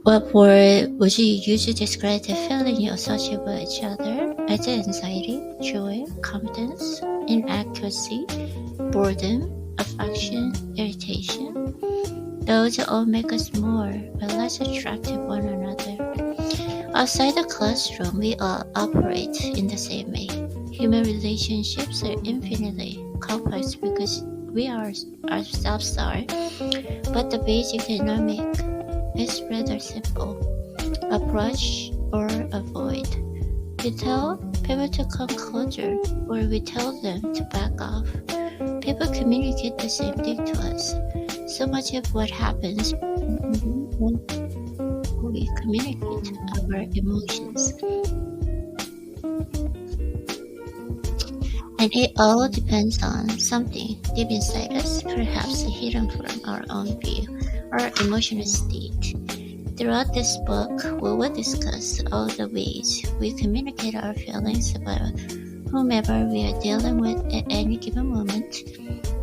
What word would you use to describe the feeling you associate with each other? As anxiety, joy, confidence, inaccuracy, boredom, affection, irritation. Those all make us more or less attracted to one another. Outside the classroom, we all operate in the same way. Human relationships are infinitely complex because we ourselves are, but the basic dynamic is rather simple. Approach or avoid. We tell people to come closer, or we tell them to back off. People communicate the same thing to us. So much of what happens when we communicate our emotions. And it all depends on something deep inside us, perhaps hidden from our own view, our emotional state. Throughout this book, we will discuss all the ways we communicate our feelings about whomever we are dealing with at any given moment.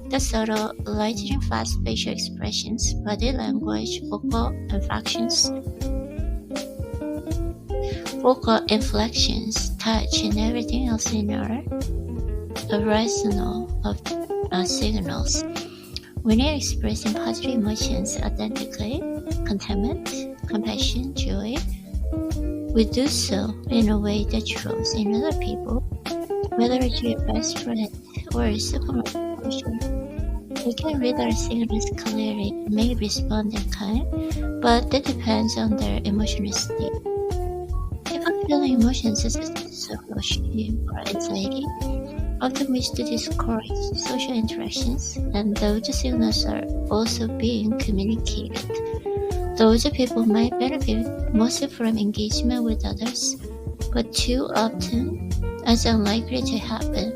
The subtle, lightning fast facial expressions, body language, vocal inflections, touch, and everything else in our arsenal of signals. When you're expressing positive emotions authentically, contentment, compassion, joy, we do so in a way that shows in other people, whether it's your best friend or a supermarket worker. We can read our signals clearly and may respond in kind, but that depends on their emotional state. People feeling emotions such as shame or anxiety often wish to discourage social interactions, and those signals are also being communicated. Those people might benefit mostly from engagement with others, but too often it's unlikely to happen.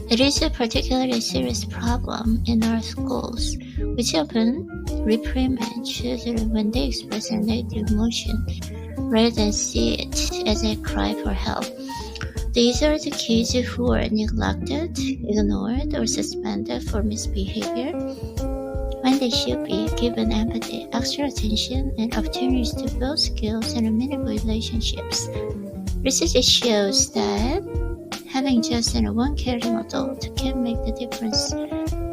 It is a particularly serious problem in our schools, which often reprimand children when they express a negative emotion rather than see it as a cry for help. These are the kids who are neglected, ignored, or suspended for misbehavior when they should be given empathy, extra attention, and opportunities to build skills and meaningful relationships. Research shows that having just one caring adult can make the difference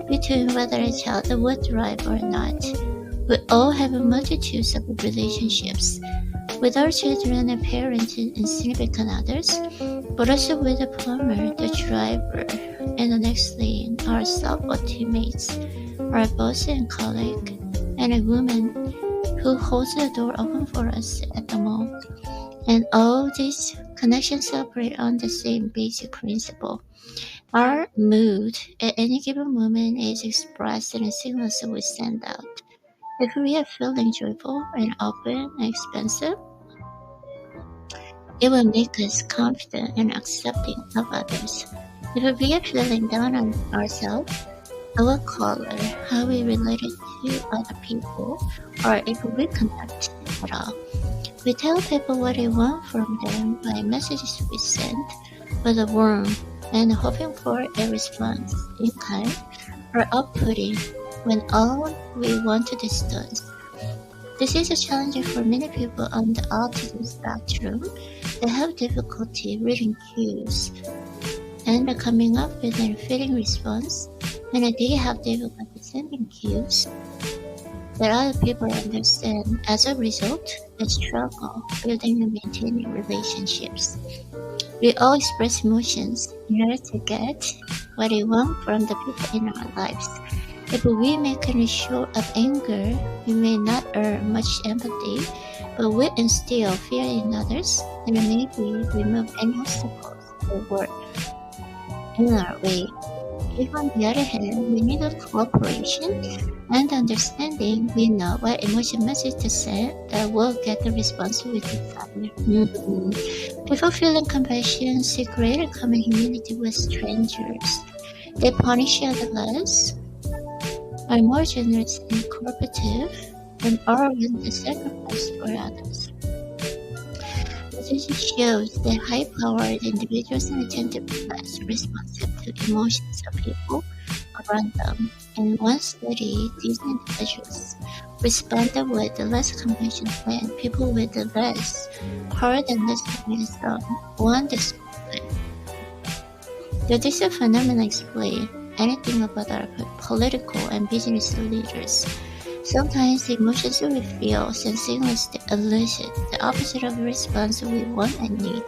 between whether a child will thrive or not. We all have multitudes of relationships with our children and parents and significant others, but also with the plumber, the driver, and the next lane, our softball teammates, our boss and colleague, and a woman who holds the door open for us at the mall. And all these connections operate on the same basic principle. Our mood at any given moment is expressed in the signals we send out. If we are feeling joyful and open and expansive, it will make us confident and accepting of others. If we are feeling down on ourselves, our color, how we relate to other people, or if we connect at all. We tell people what we want from them by messages we send, whether warm and hoping for a response in kind, or off-putting when all we want to distance. This is a challenge for many people on the autism spectrum that have difficulty reading cues and coming up with a fitting response, and they have difficulty sending cues that other people understand. As a result, they struggle building and maintaining relationships. We all express emotions in order to get what we want from the people in our lives. If we make a show of anger, we may not earn much empathy, but we instill fear in others and maybe remove any obstacles that work in our way. If on the other hand, we need cooperation and understanding, we know what emotion message to send that will get the response we desire. People feeling compassion seek greater common humanity with strangers. They punish others less, are more generous and cooperative, and are willing to sacrifice for others. Research shows that high-powered individuals tend to be less responsive to emotions of people around them. In one study, these individuals responded with less compassion when people with less power than less wisdom won the spotlight. Does this phenomenon explain anything about our political and business leaders? Sometimes the emotions we feel sensationally elicit the opposite of the response we want and need.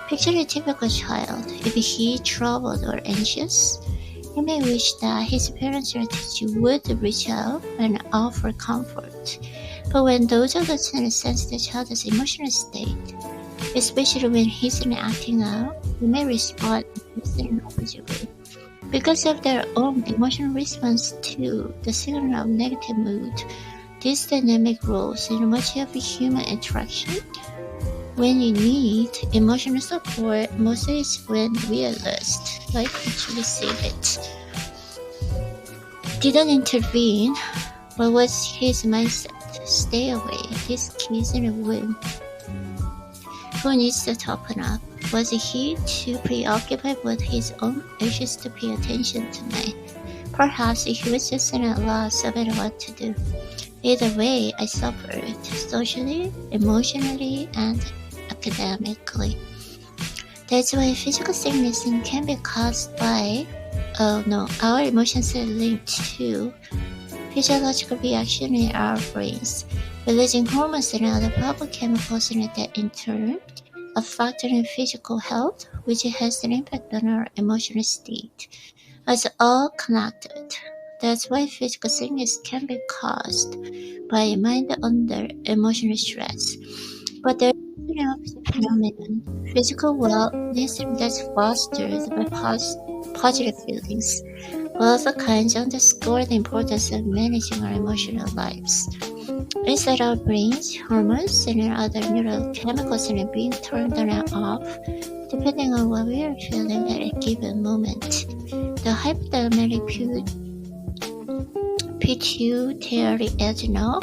Picture a typical child. If he troubled or anxious, he may wish that his parents or teacher would reach out and offer comfort. But when those adults sense the child's emotional state, especially when he's not acting out, they may respond in an opposite way. Because of their own emotional response to the signal of negative mood, this dynamic rules in much of human interaction. When you need emotional support, mostly it's when we are lost, like to receive it. Didn't intervene. What was his mindset? Stay away. This kid's in a win. Who needs to toughen up? Was he too preoccupied with his own issues to pay attention to me? Perhaps he was just at a loss about what to do. Either way, I suffered, socially, emotionally, and academically. That's why physical sickness can be caused by, our emotions are linked to physiological reaction in our brains, releasing hormones and other powerful chemicals that in turn affect our physical health, which has an impact on our emotional state. It's all connected. That's why physical sickness can be caused by a mind under emotional stress. But there is an opposite phenomenon. Physical wellness that's fostered by positive feelings. Both kinds underscore the importance of managing our emotional lives. Inside our brains, hormones and other neurochemicals are being turned on and off depending on what we are feeling at a given moment. The hypothalamic pituitary adrenal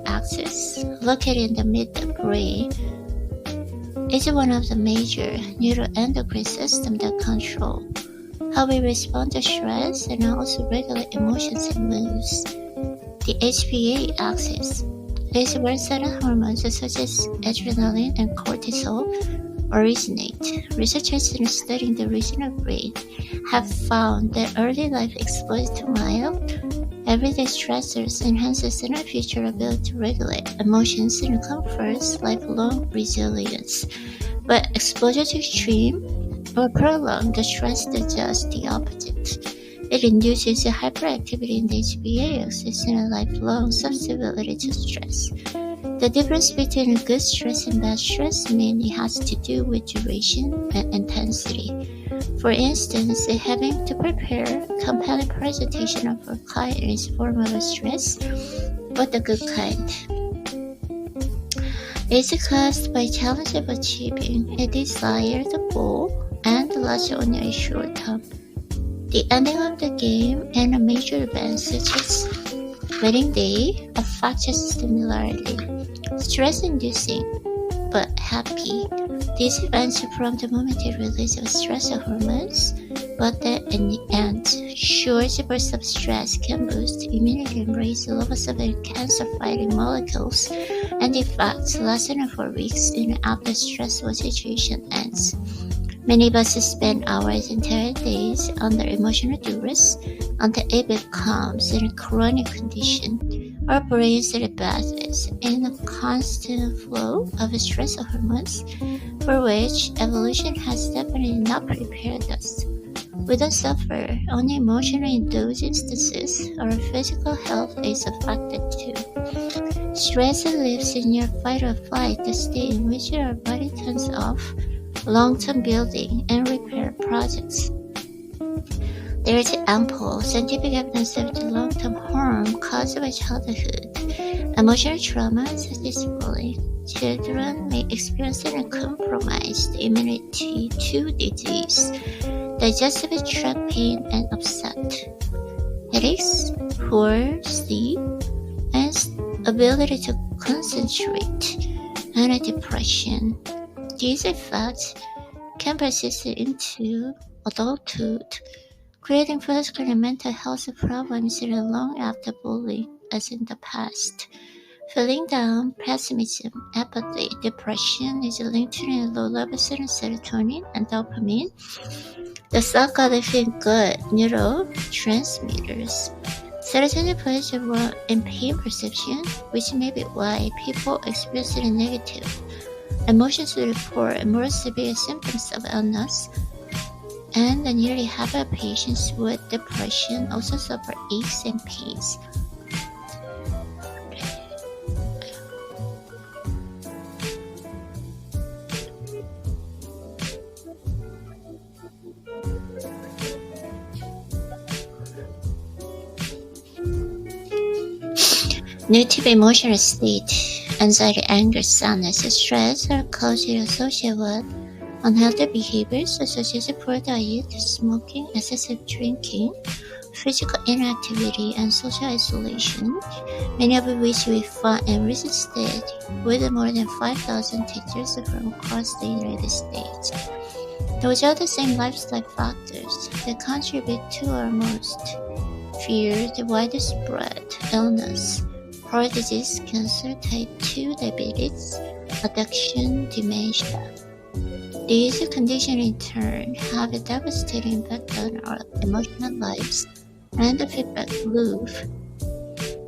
axis, located in the mid-brain, is one of the major neuroendocrine systems that control how we respond to stress and also regulate emotions and moods. The HPA axis is where certain hormones such as adrenaline and cortisol originate. Researchers in studying the region of brain have found that early life exposure to mild, everyday stressors enhances our future ability to regulate emotions and confers lifelong resilience. But exposure to extreme or prolonged stress does just the opposite. It induces a hyperactivity in the HPA axis and a lifelong susceptibility to stress. The difference between good stress and bad stress mainly has to do with duration and intensity. For instance, having to prepare a compelling presentation of a client is a form of stress, but the good kind. It's caused by challenge of achieving a desired goal and lasts only a short time. The ending of the game and a major event such as wedding day affect us similarly. Stress-inducing but happy. These events prompt the momentary release of stress hormones, but in the end, short bursts of stress can boost immunity and raise the levels of cancer-fighting molecules, and the effects last for weeks after the stressful situation ends. Many of us spend hours, entire days under emotional duress until it becomes a chronic condition. Our brains are bathed in a constant flow of stress hormones for which evolution has definitely not prepared us. We don't suffer only emotionally in those instances. Our physical health is affected too. Stress lives in your fight or flight, the state in which our body turns off long-term building and repair projects. There is ample scientific evidence of the long-term harm caused by childhood emotional trauma such as bullying. Children may experience a compromised immunity to disease, digestive tract pain and upset, headaches, poor sleep, and ability to concentrate, and depression. These effects can persist into adulthood, creating physical and mental health problems long after bullying, as in the past. Feeling down, pessimism, apathy, depression is linked to low levels of serotonin and dopamine, the so-called feel-good neurotransmitters. Serotonin plays a role in pain perception, which may be why people experiencing negative emotions report more severe symptoms of illness, and nearly half of patients with depression also suffer aches and pains. Negative emotional state, anxiety, anger, sadness, stress are closely associated with unhealthy behaviors such as poor diet, smoking, excessive drinking, physical inactivity, and social isolation, many of which we find and resisted with more than 5,000 teachers from across the United States. Those are the same lifestyle factors that contribute to our most feared widespread illness: heart disease, cancer, type 2 diabetes, addiction, dementia. These conditions in turn have a devastating impact on our emotional lives, and the feedback loop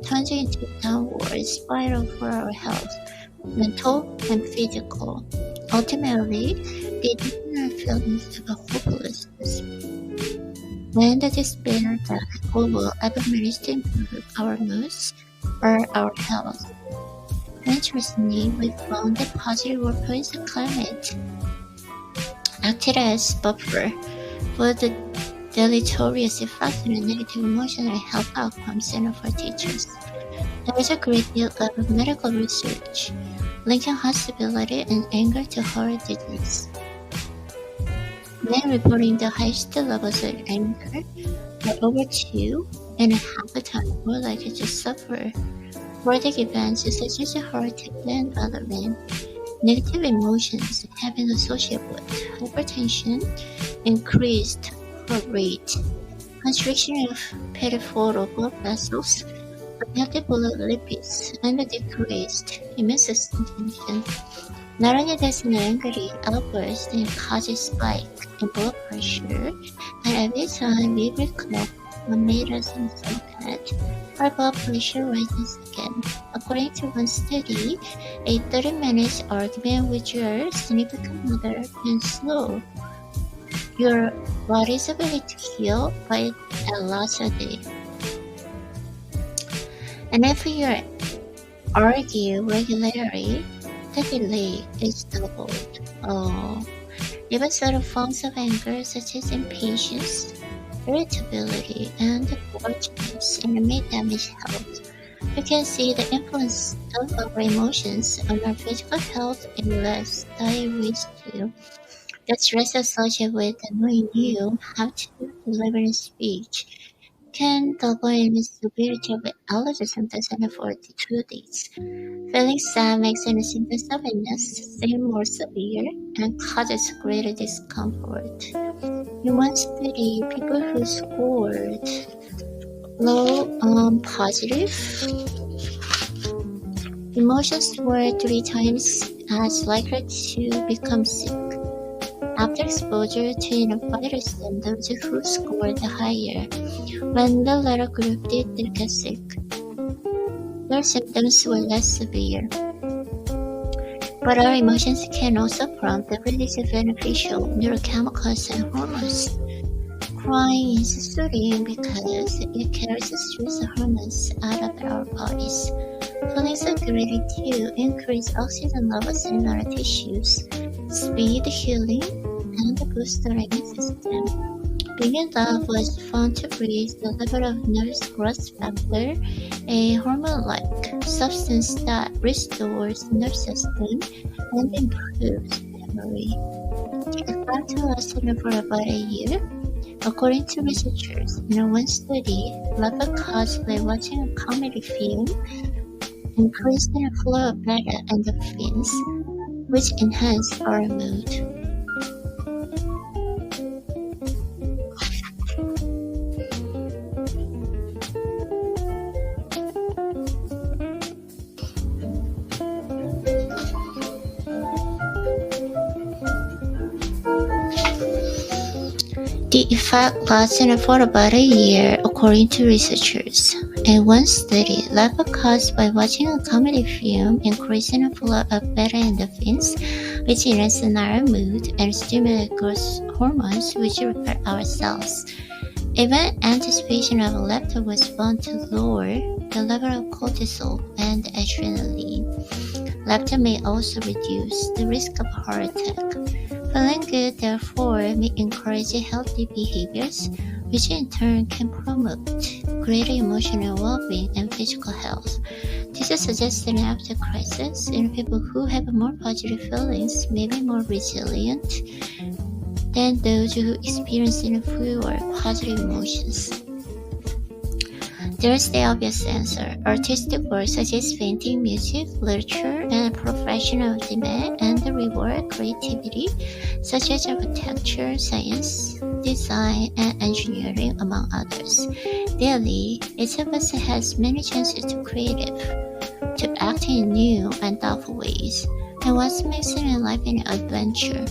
turns into a downward spiral for our health, mental and physical. Ultimately, the internal feelings of hopelessness and the despair that we will ever manage to improve our moods or our health. Interestingly, we found that positive workplace climate acted as buffer for the deleterious effects on negative emotional health outcomes and for teachers. There is a great deal of medical research linking hostility and anger to heart disease. Men reporting the highest levels of anger are over 2.5 times more likely to suffer traumatic events such as a heart attack than other men. Negative emotions have been associated with hypertension, increased heart rate, constriction of peripheral blood vessels, unhealthy blood lipids, and a decreased immune system function. Not only does an angry outburst cause a spike in blood pressure, but every time we recall what made us so bad, our blood pressure rises again. According to one study, a 30-minute argument with your significant other can slow your body's ability to heal by a lot a day. And if you argue regularly, the delay is doubled. Even subtle forms of anger such as impatience, irritability, and avoidance may damage health. You can see the influence of our emotions on our physical health in less ways too. The stress associated with knowing you have to deliver a speech can double in the severity of allergy symptoms and for 2 days. Feeling sad makes any symptoms of illness seem more severe and causes greater discomfort. In one study, people who scored low positive emotions were 3 times as likely to become sick after exposure to a virus than those who scored higher. When the latter group did get sick, their symptoms were less severe. But our emotions can also prompt the release of beneficial neurochemicals and hormones. Crying is soothing because it carries the stress hormones out of our bodies. Feelings of gratitude increase oxygen levels in our tissues, speed healing, and boost the immune system. Being in love was found to raise the level of nervous growth factor, a hormone-like substance that restores the nervous system and improves memory. It found to last for about a year. According to researchers, in one study, love caused by watching a comedy film increased the flow of beta endorphins, which enhance our mood. The effect lasted for about a year, according to researchers. In one study, laughter caused by watching a comedy film increased the flow of beta endorphins, which enhance our mood and stimulate growth hormones, which repair our cells. Even anticipation of laughter was found to lower the level of cortisol and adrenaline. Laughter may also reduce the risk of heart attack. Feeling good, therefore, may encourage healthy behaviors, which in turn can promote greater emotional well-being and physical health. This suggests that after crisis, people who have more positive feelings may be more resilient than those who experience fewer positive emotions. There is the obvious answer. Artistic work such as painting, music, literature, and professional demand and reward creativity, such as architecture, science, design, and engineering, among others. Daily, each of us has many chances to act in new and thoughtful ways, and what makes life an adventure.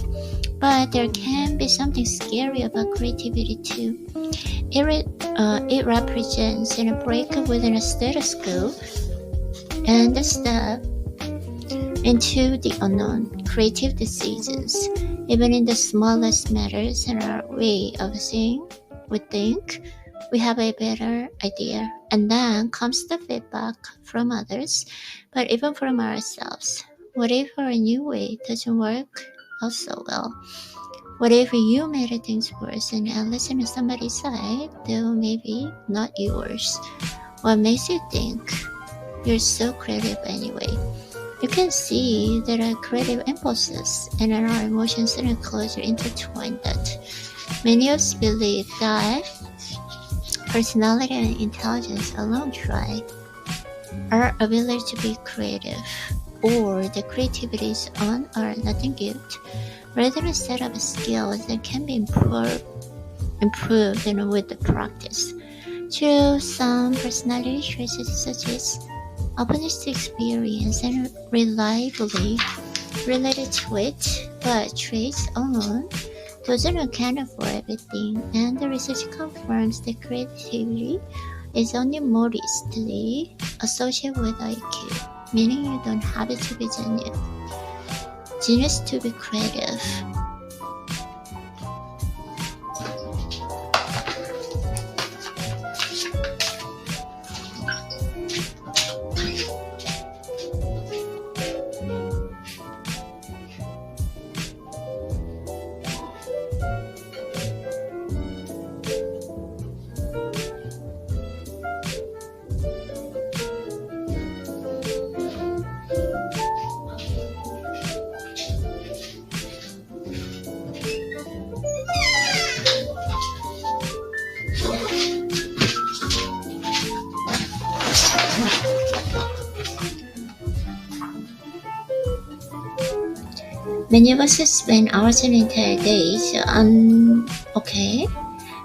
But there can be something scary about creativity too. It represents a break within a status quo and a step into the unknown. Creative decisions, even in the smallest matters in our way of seeing, we think we have a better idea, and then comes the feedback from others, but even from ourselves. What if our new way doesn't work out so well? What if you made things worse and listened to somebody's side, though maybe not yours? What makes you think you're so creative anyway? You can see that our creative impulses and our emotions are closely intertwined. That many of us believe that personality and intelligence alone drive our ability to be creative, or the creativities on or nothing gift, rather a set of skills that can be improved with the practice. Through some personality traits such as openness to experience and reliably related to it, but traits alone doesn't account for everything, and the research confirms that creativity is only modestly associated with IQ, meaning you don't have to be genius to be creative. Many of us spend hours and entire days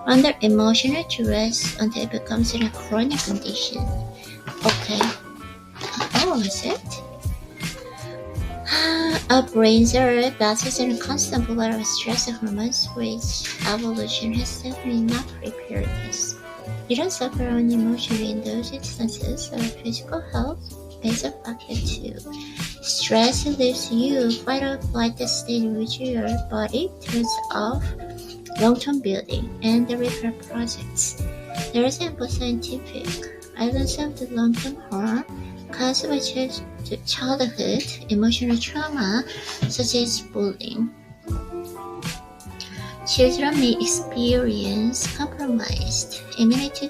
under emotional duress until it becomes a chronic condition. Okay. Oh, is it? Our brains are battles in a constant flood of stress hormones, which evolution has definitely not prepared us. You don't suffer only emotionally in those instances. Our physical health is a factor too. Stress leaves you fight or flight state in which your body turns off long-term building and the repair projects. There is ample scientific evidence of the long-term harm caused by childhood emotional trauma, such as bullying. Children may experience compromised immunity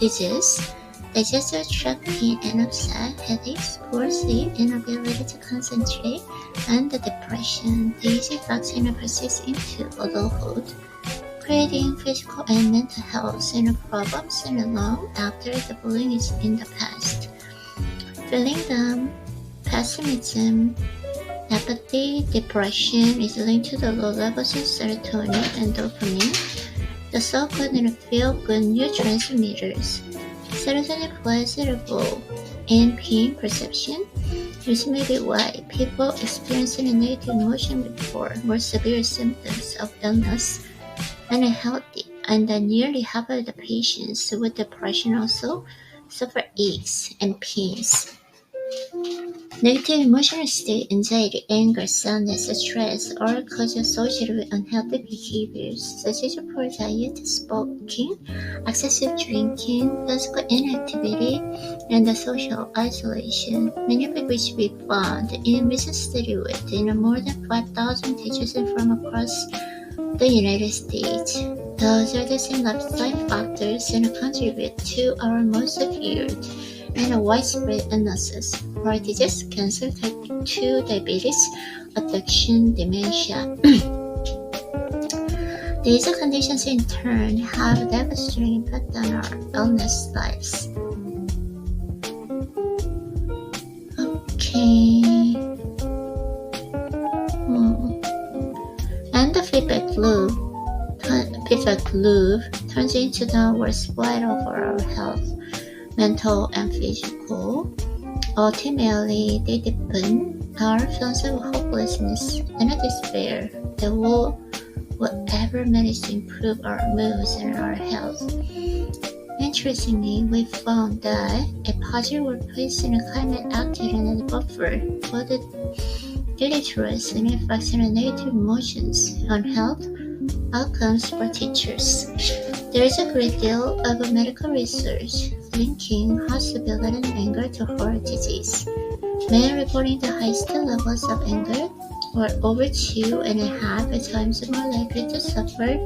disease, digestive tract pain and upset, headaches, poor sleep, inability to concentrate, and depression. These effects persist into adulthood, creating physical and mental health problems long after the bullying is in the past. Feeling down, pessimism, apathy, depression is linked to the low levels of serotonin and dopamine, the so-called feel-good neurotransmitters. Serotonin plays a role in pain perception, which may be why people experiencing a negative emotion before more severe symptoms of illness and unhealthy and nearly half of the patients with depression also suffer aches and pains. Negative emotional state, anxiety, anger, sadness, stress are causes associated with unhealthy behaviors such as poor diet, smoking, excessive drinking, physical inactivity, and the social isolation, many of which we found in recent study with more than 5,000 teachers from across the United States. Those are the same lifestyle factors and contribute to our most severe and widespread illnesses: heart disease, cancer, type 2 diabetes, addiction, dementia. These conditions in turn have a devastating impact on our illness lives. Okay. And the feedback loop turns into the downward spiral for our health, mental and physical. Ultimately, they deepen our feelings of hopelessness and despair that will ever manage to improve our moods and our health. Interestingly, we found that a positive workplace and a climate acted as a buffer for the deleterious effects and negative emotions on health outcomes for teachers. There is a great deal of medical research linking hostility and anger to heart disease. Men reporting the highest levels of anger were over 2.5 times more likely to suffer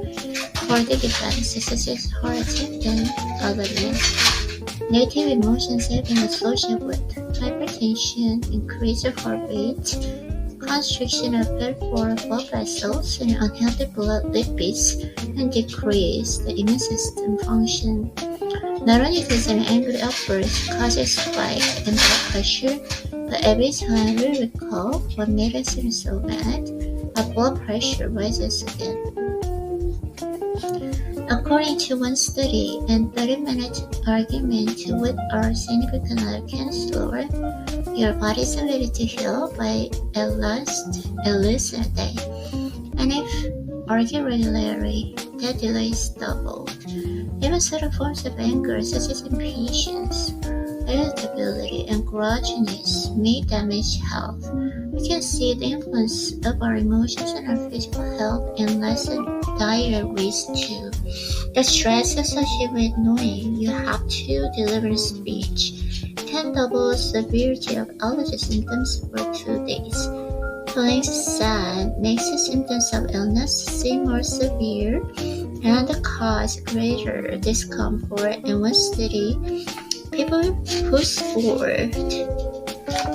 heart defects such as heart attack than other men. Negative emotions have been associated with hypertension, increased heart rate, constriction of peripheral blood vessels, and unhealthy blood lipids, and decrease the immune system function. Not only does an angry outburst cause a spike in blood pressure, but every time we recall what made us so mad, our blood pressure rises again. According to one study, a 30-minute argument with our significant other can slow your body's ability to heal by at least a day. And if argued regularly, that delay is doubled. Even certain forms of anger, such as impatience, irritability, and grudginess, may damage health. We can see the influence of our emotions on our physical health in less dire ways too. The stress associated with knowing you have to deliver speech can double the severity of allergy symptoms for 2 days. Feeling sad makes the symptoms of illness seem more severe and cause greater discomfort. In one study, people who scored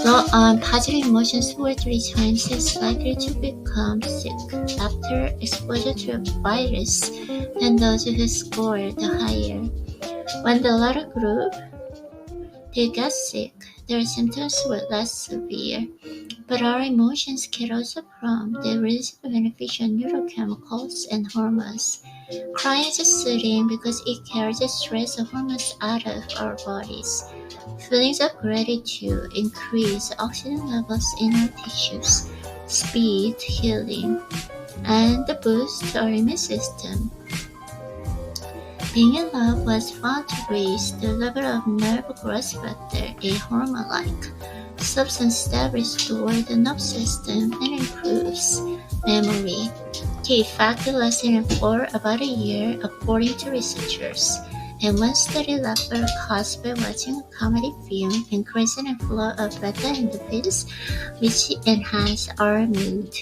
low on positive emotions were 3 times as likely to become sick after exposure to a virus than those who scored higher. When the latter group did get sick, their symptoms were less severe. But our emotions can also prompt the release of beneficial neurochemicals and hormones. Crying is soothing because it carries the stress hormones out of our bodies. Feelings of gratitude increase oxygen levels in our tissues, speed healing, and boost our immune system. Being in love was found to raise the level of nerve growth factor, a hormone-like substance that restores the nerve system and improves memory. The effect lasted for about a year, according to researchers. And one study laughter caused by watching a comedy film increased the flow of beta-endorphins, which enhance our mood,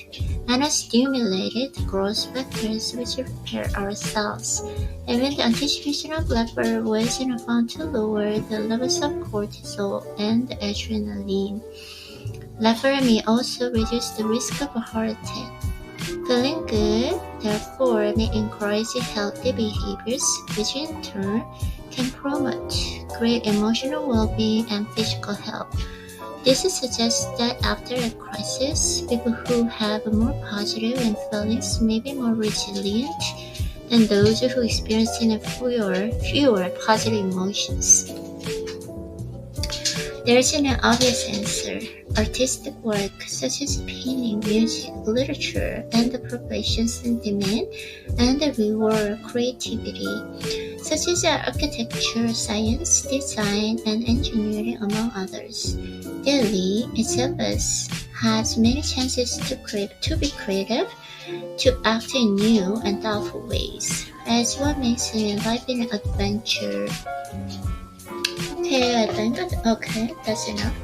and stimulated growth factors which repair our cells. Even the anticipation of laughter was found to lower the levels of cortisol and adrenaline. Laughter may also reduce the risk of a heart attack. Feeling good, therefore, may encourage healthy behaviors, which in turn can promote great emotional well-being and physical health. This suggests that after a crisis, people who have more positive feelings may be more resilient than those who experience fewer positive emotions. There is an obvious answer. Artistic work such as painting, music, literature, and the professions in demand and reward creativity, such as architecture, science, design, and engineering, among others. Daily, each of us has many chances to be creative, to act in new and thoughtful ways. That's what makes life an adventure. Okay, that's enough.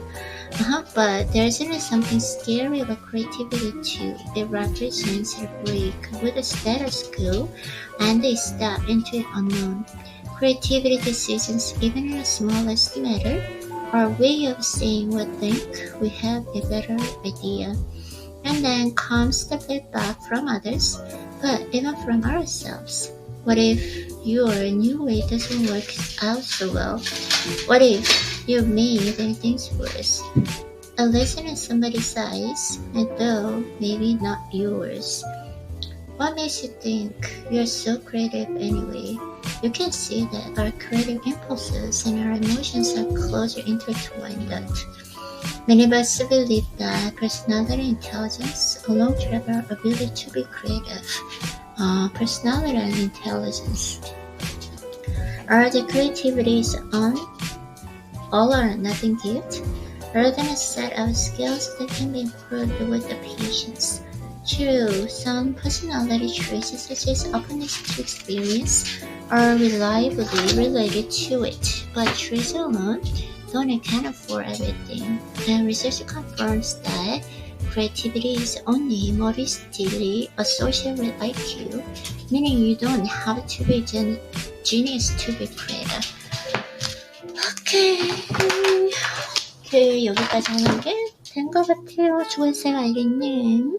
But there isn't something scary about creativity too. It represents a break with the status quo and a step into the unknown. Creativity decisions, even in the smallest matter, are a way of saying we think we have a better idea. And then comes the feedback from others, but even from ourselves. What if your new way doesn't work out so well? What if you've made things worse? A lesson in somebody's eyes, and though maybe not yours. What makes you think you're so creative anyway? You can see that our creative impulses and our emotions are closer intertwined than many of us believe that personality intelligence, along with our ability to be creative, personality and intelligence are the creativity's all or nothing gift, rather than a set of skills that can be improved with the patience. True, some personality traits such as openness to experience are reliably related to it, but traits alone don't account for everything, and research confirms that creativity is only modestly associated with IQ, meaning you don't have to be genius to be creative. 오케이, 여기까지 하는 게 된 것 같아요. 좋았어요, 알리님.